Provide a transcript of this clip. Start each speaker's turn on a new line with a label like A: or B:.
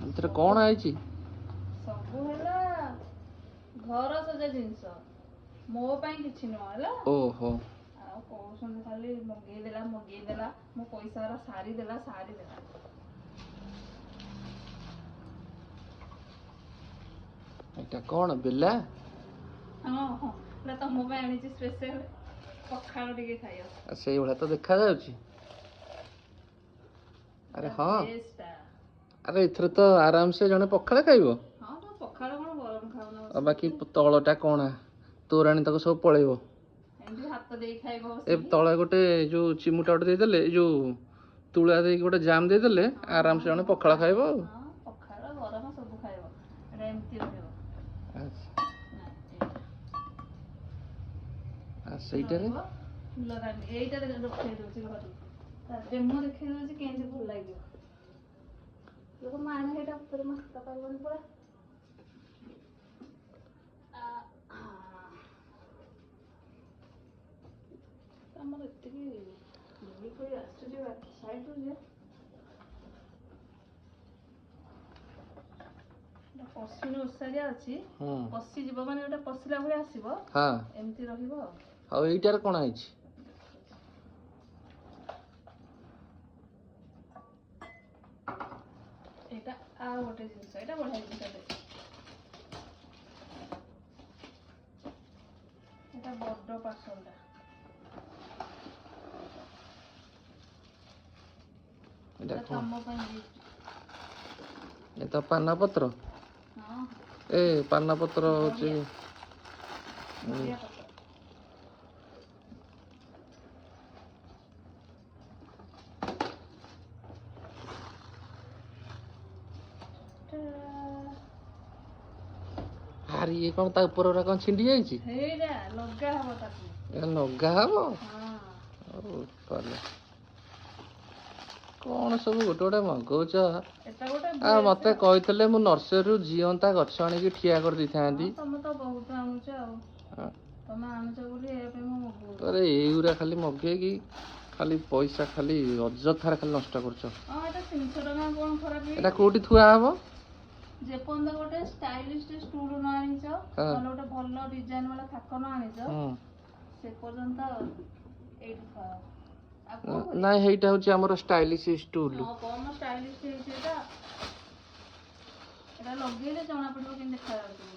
A: ଏଥିରେ କ'ଣ ହେଇଛି?
B: ସବୁ ହେଲା ଘର ସଜା ଜିନିଷ, ମୋ ପାଇଁ କିଛି ନୁହଁ ହେଲା।
A: ଓହୋ।
B: ଆଉ କହୁଛନ୍ତି ଖାଲି ମଗେଇଦେଲା ମୋ ପଇସା ଗୁରା ସାରିଦେଲା।
A: ଏଇଟା କ'ଣ ବେଲା?
B: ହଁ ହେଲା ତମ ପାଇଁ ଆଣିଛି ସ୍ପେଶାଲ ପଖାଳ ଟିକେ ଖାଇବ।
A: ସେଇଭଳିଆ ତ ଦେଖାଯାଉଛି। ଆରେ ହଁ, ଆରେ ଏଥିରେ ତ ଆରାମସେ ଜଣେ ପଖାଳ ଖାଇବ।
B: ହଁ ତ ପଖାଳ କ'ଣ ଗରମ ଖାଉନ?
A: ଆଉ ବାକି ତଳଟା କ'ଣ ତୋରାଣୀ ତକ ସବୁ ପଳେଇବ।
B: ଏମିତି ଭାତ ଦେଇ ଖାଇବ।
A: ଏ ତଳେ ଗୋଟେ ଯୋଉ ଚିମୁଟା ଗୋଟେ ଦେଇଦେଲେ, ଏଇ ଯୋଉ ତୁଳା ଦେଇକି ଗୋଟେ ଜାମ୍ ଦେଇଦେଲେ ଆରାମସେ ଜଣେ ପଖାଳ ଖାଇବ ଆଉ।
B: ପଖାଳ ଗରମ ସବୁ ଖାଇବ। ଏଟା ଏମିତି ରହିବ।
A: ସେଇଟାରେ
B: ଫୁଲଦାନୀ ଏଇଟାରେ ଦେଖେଇ ଦଉଛି ଘରୁ, ଡେମୋ ଦେଖେଇ ଦଉଛି କେମିତି ଭଲ ଲାଗିବ। ଲୋକ ମାଣ ହେଇଟା ଉପରେ ମସ୍ତ ପାଇବନି ପୁରା। ଆମର ଏତିକି ଧୂଳି ଫୁଳି ଆସୁଛି ସାଇଡରୁ ଯେ ପଶିନି ଓସାରିଆ ଅଛି, ପଶିଯିବ ମାନେ ଗୋଟେ ପଶିଲା ଭଳିଆ ଆସିବ, ଏମିତି ରହିବ।
A: ଆଉ ଏଇଟାରେ କ'ଣ ହେଇଛି?
B: ଏଇଟା ଆଉ ଗୋଟେ ଜିନିଷ, ଏଇଟା ବଢିଆ ଜିନିଷ। ଏଇଟା ବଡ ପାର୍ସଲଟା। ଏଇଟା ତମ ପାଇଁ ଗିଫ୍ଟ।
A: ଏ ତ ପାନପତ୍ର। ଏ ପାନପତ୍ର ହଉଛି ଆରେ ଇଏ କ'ଣ ତା ଉପର କ'ଣ ଛିଣ୍ଡି ଯାଇଛି?
B: ଲଗା ହବ ତାକୁ।
A: ଲଗା ହବ? କ'ଣ ସବୁ ଗୋଟେ ଗୋଟେ ମଗଉଛ? ଆଉ ମତେ କହିଥିଲେ ମୁଁ ନର୍ସରୀରୁ ଜିଅନ୍ତା ଗଛ ଆଣିକି ଠିଆ କରିଦେଇଥାନ୍ତି।
B: ତମେ ତ ବହୁତ ଆଣୁଛ ଆଉ, ତମେ ଆଣୁଛ ବୋଲି ଏ ପାଇଁ ମୁଁ ମଗଉଛି।
A: ଆରେ ଏଇଗୁରା ଖାଲି ମଗେଇକି ଖାଲି ପଇସା ଖାଲି ଅଯଥାରେ ଖାଲି ନଷ୍ଟ କରୁଛ।
B: ଏଟା 300 ଟଙ୍କା କ'ଣ ଖରାପ ହେଇଛି?
A: ଏଟା କୋଉଠି ଥୁଆ ହବ?
B: ଯେପର୍ଯ୍ୟନ୍ତ ଗୋଟେ ଷ୍ଟାଇଲିଶ ଷ୍ଟୁଲ ନ ଆଣିଛ, ନହେଲେ ଗୋଟେ ଭଲ ଡିଜାଇନ ବାଲା ଥାକ ନ ଆଣିଛ, ସେ ପର୍ଯ୍ୟନ୍ତ ଏଇଠି ଥୁଆ ହବ।
A: ନାଇଁ ହେଇଟା ହଉଛି ଆମର ଷ୍ଟାଇଲିଶ ଷ୍ଟୁଲ।
B: କମ ଷ୍ଟାଇଲିଶ ହେଇଛି ଏଟା ଲଗେଇଲେ ଜଣା ପଡିବ କେମିତି ଦେଖାଯାଉଛି।